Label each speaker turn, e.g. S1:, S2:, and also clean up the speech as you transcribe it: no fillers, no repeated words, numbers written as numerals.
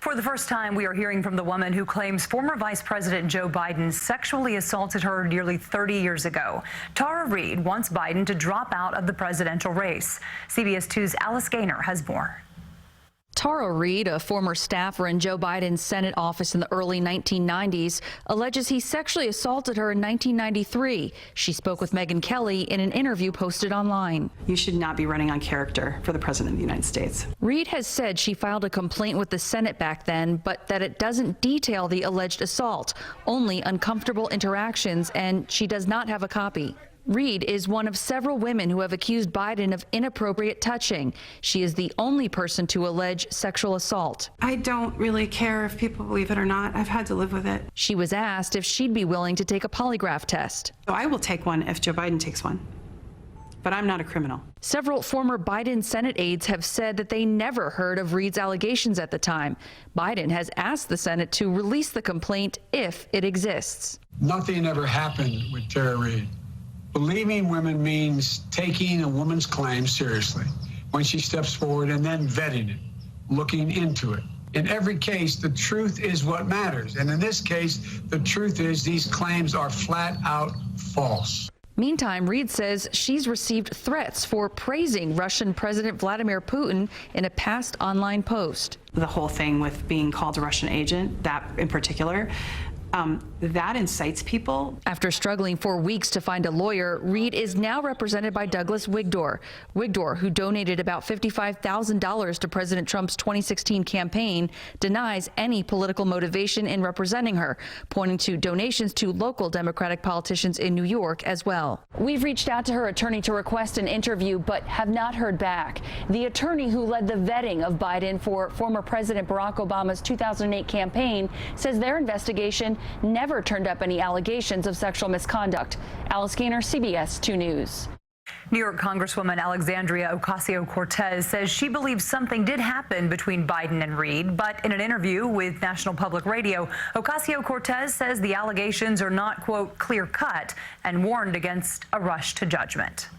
S1: For the first time, we are hearing from the woman who claims former Vice President Joe Biden sexually assaulted her nearly 30 years ago. Tara Reade wants Biden to drop out of the presidential race. CBS 2's Alice Gaynor has more.
S2: Tara Reade, a former staffer in Joe Biden's Senate office in the early 1990s, alleges he sexually assaulted her in 1993. She spoke with Megyn Kelly in an interview posted online.
S3: You should not be running on character for the President of the United States.
S2: Reade has said she filed a complaint with the Senate back then, but that it doesn't detail the alleged assault, only uncomfortable interactions, and she does not have a copy. Reade is one of several women who have accused Biden of inappropriate touching. She is the only person to allege sexual assault.
S3: I don't really care if people believe it or not. I've had to live with it.
S2: She was asked if she'd be willing to take a polygraph test.
S3: So I will take one if Joe Biden takes one. But I'm not a criminal.
S2: Several former Biden Senate aides have said that they never heard of Reade's allegations at the time. Biden has asked the Senate to release the complaint if it exists.
S4: Nothing ever happened with Tara Reade. Believing women means taking a woman's claim seriously when she steps forward and then vetting it, looking into it. In every case, the truth is what matters. And in this case, the truth is these claims are flat out false.
S2: Meantime, Reade says she's received threats for praising Russian President Vladimir Putin in a past online post.
S3: The whole thing with being called a Russian agent, that in particular, that incites people.
S2: After struggling for weeks to find a lawyer, Reade is now represented by Douglas Wigdor. Wigdor, who donated about $55,000 to President Trump's 2016 campaign, denies any political motivation in representing her, pointing to donations to local Democratic politicians in New York as well. We've reached out to her attorney to request an interview, but have not heard back. The attorney who led the vetting of Biden for former President Barack Obama's 2008 campaign says their investigation never turned up any allegations of sexual misconduct. Alice Gaynor, CBS 2 News.
S1: New York Congresswoman Alexandria Ocasio-Cortez says she believes something did happen between Biden and Reade, but in an interview with National Public Radio, Ocasio-Cortez says the allegations are not, quote, clear-cut and warned against a rush to judgment.